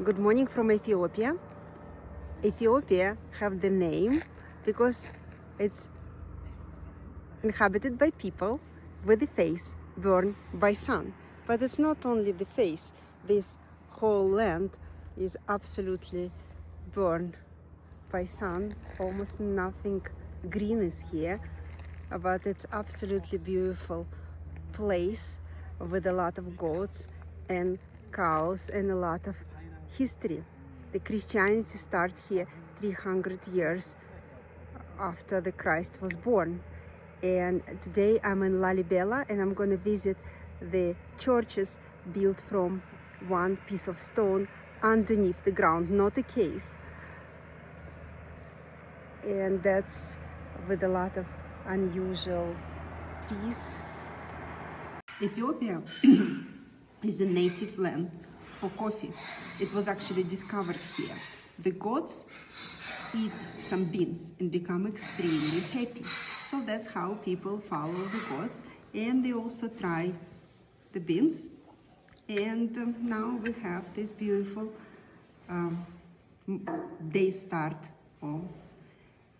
Good morning from Ethiopia. Ethiopia have the name because it's inhabited by people with the face burned by sun. But it's not only the face. This whole land is absolutely burned by sun. Almost nothing green is here, but it's absolutely beautiful place with a lot of goats and cows and a lot of history. The Christianity started here 300 years after the Christ was born. And today I'm in Lalibella and I'm going to visit the churches built from one piece of stone underneath the ground, not a cave. And that's with a lot of unusual trees. Ethiopia is the native land for coffee. It was actually discovered here. The goats eat some beans and become extremely happy. So that's how people follow the goats, and they also try the beans. And now we have this beautiful day start or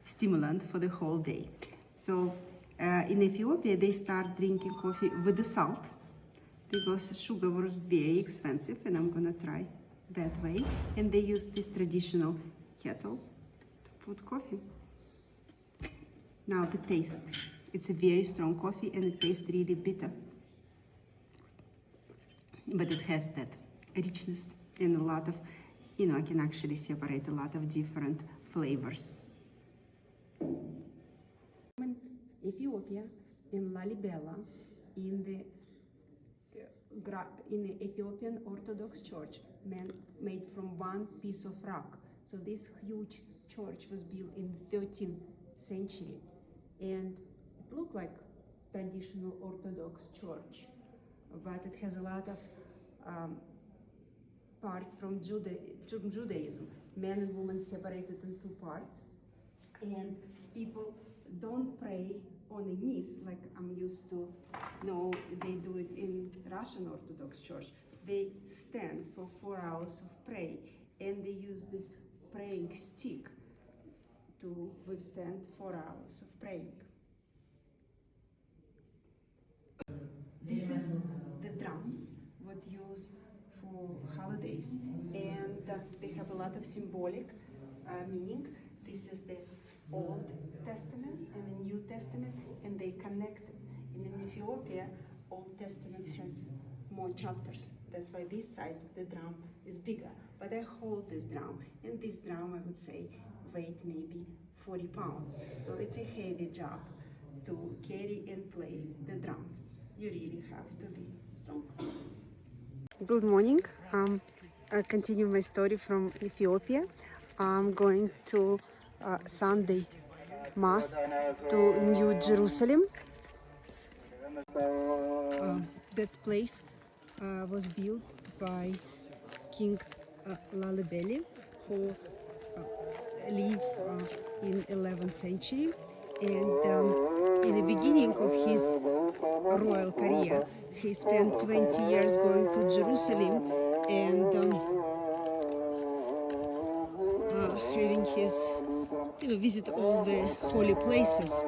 stimulant for the whole day. So in Ethiopia, they start drinking coffee with the salt because sugar was very expensive, and I'm gonna try that way. And they use this traditional kettle to put coffee. Now the taste. It's a very strong coffee and it tastes really bitter. But it has that richness and a lot of, I can actually separate a lot of different flavors. In Ethiopia, in Lalibella, in the Ethiopian Orthodox Church made from one piece of rock. So this huge church was built in the 13th century, and it looked like traditional Orthodox church, but it has a lot of parts from Judaism. Men and women separated in two parts, and people don't pray on the knees like I'm used to. No, they do it in Russian Orthodox Church. They stand for 4 hours of prayer, and they use this praying stick to withstand 4 hours of praying. This is the drums what used for holidays, and they have a lot of symbolic meaning. This is the Old Testament and the New Testament, and they connect. And in Ethiopia, Old Testament has more chapters. That's why this side of the drum is bigger. But I hold this drum, and this drum, I would say, weight maybe 40 pounds. So it's a heavy job to carry and play the drums. You really have to be strong. Good morning. I continue my story from Ethiopia. I'm going to Sunday Mass to New Jerusalem. That place was built by King Lalibella, who lived in 11th century. And in the beginning of his royal career, he spent 20 years going to Jerusalem and having his, visit all the holy places.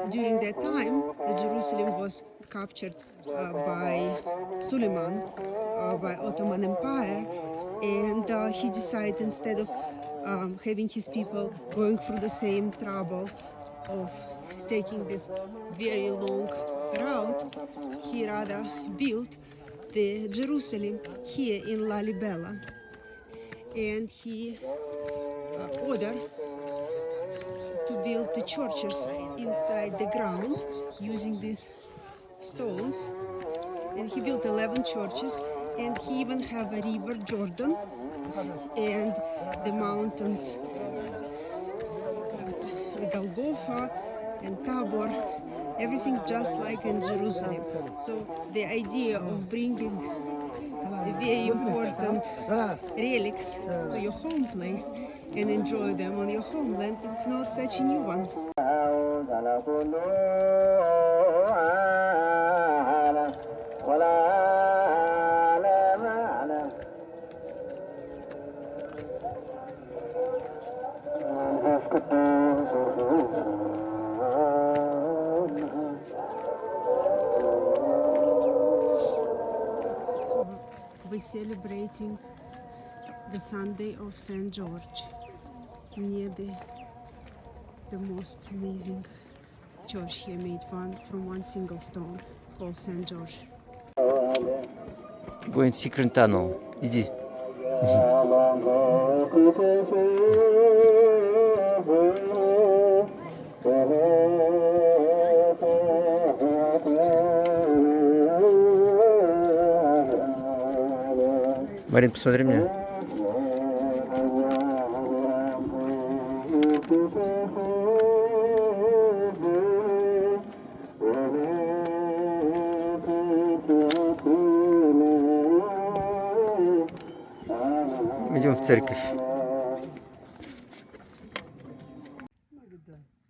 During that time, Jerusalem was captured by Suleiman, by Ottoman Empire, and he decided, instead of having his people going through the same trouble of taking this very long route, he rather built the Jerusalem here in Lalibella. And he ordered to build the churches inside the ground using these stones. And he built 11 churches, and he even have a river Jordan and the mountains, the Golgotha and Tabor, everything just like in Jerusalem. So the idea of bringing the very important relics to your home place and enjoy them on your homeland, it's not such a new one. we're celebrating the Sunday of St. George near the most amazing church here, made from one single stone, called St. George. Go in secret tunnel. Иди. Марин, посмотри меня. Идем в церковь.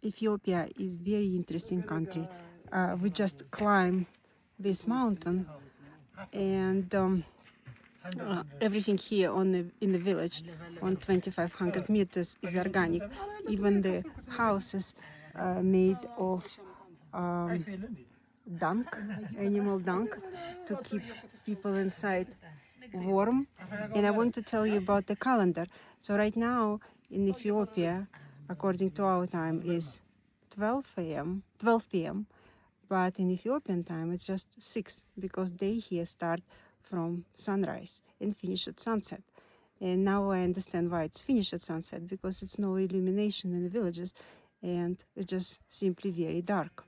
Ethiopia is very interesting country. We just climb this mountain, and everything here in the village on 2,500 meters is organic. Even the houses made of dung, animal dung, to keep people inside warm. And I want to tell you about the calendar. So right now in Ethiopia, according to our time, is 12 p.m. But in Ethiopian time, it's just 6, because day here start from sunrise and finish at sunset. And now I understand why it's finished at sunset, because it's no illumination in the villages, and it's just simply very dark.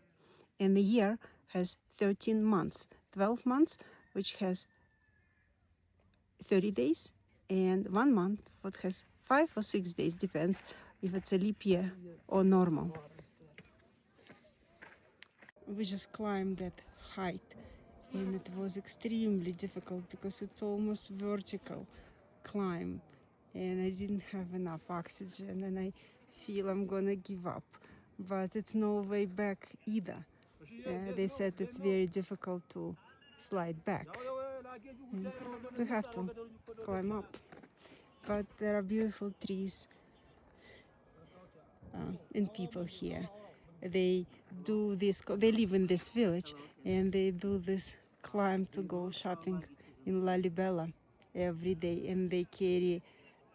And the year has 13 months, 12 months, which has 30 days, and 1 month what has 5 or 6 days, depends if it's a leap year or normal. We just climbed that height, and it was extremely difficult because it's almost vertical climb, and I didn't have enough oxygen, and I feel I'm gonna give up. But it's no way back either. They said it's very difficult to slide back. And we have to climb up. But there are beautiful trees and people here. They live in this village, and they do this climb to go shopping in Lalibella every day, and they carry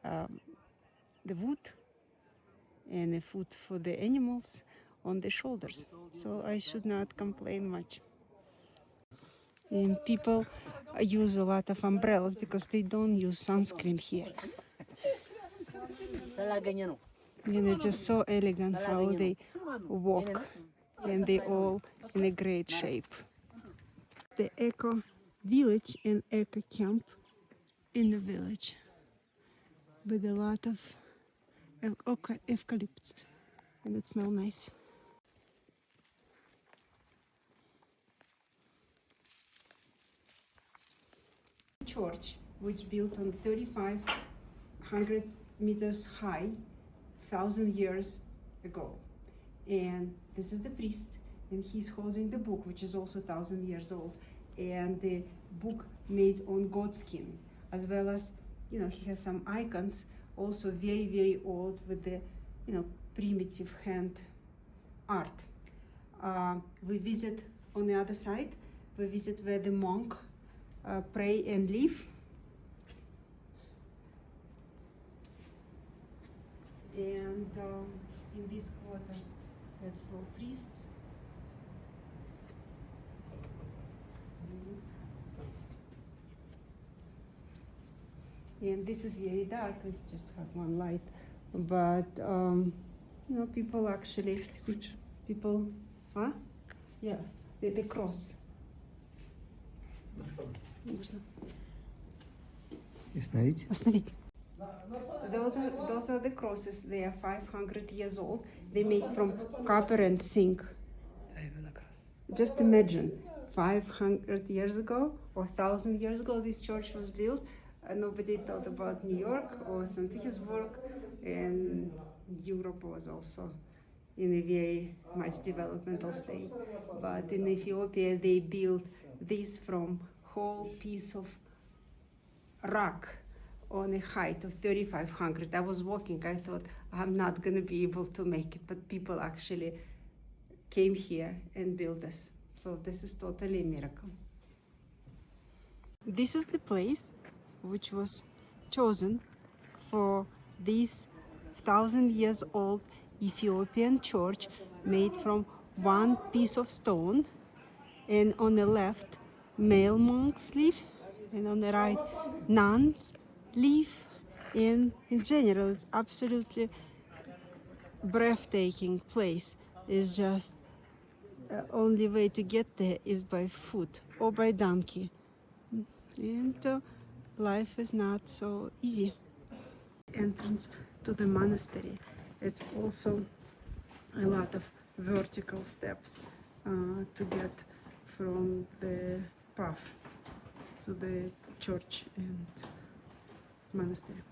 the wood and the food for the animals on their shoulders. So I should not complain much. And people use a lot of umbrellas because they don't use sunscreen here. And it's just so elegant how they walk, and they all in a great shape. The eco village and eco camp in the village with a lot of eucalyptus, and it smells nice. Church, which built on 3,500 meters high, 1,000 years ago. And this is the priest, and he's holding the book, which is also 1,000 years old, and the book made on goat skin, as well as, he has some icons, also very, very old, with the, primitive hand art. We visit on the other side, we visit where the monk pray and live. And in these quarters, that's for priests. And this is very dark, I just have one light. But, people actually, huh? Yeah, the cross. Остановить. Those are the crosses. They are 500 years old. They made from copper and zinc. Just imagine, 500 years ago or 1,000 years ago, this church was built. Nobody thought about New York or St. Petersburg, and Europe was also in a very much developmental state. But in Ethiopia, they built this from whole piece of rock on a height of 3,500. I was walking, I thought I'm not gonna be able to make it, but people actually came here and built this. So this is totally a miracle. this is the place which was chosen for this 1,000 years old Ethiopian church made from one piece of stone, and on the left male monks live, and on the right nuns live. And in general, it's absolutely breathtaking place. It's just only way to get there is by foot or by donkey, and life is not so easy. Entrance to the monastery, it's also a lot of vertical steps to get from the path to the church and monastery.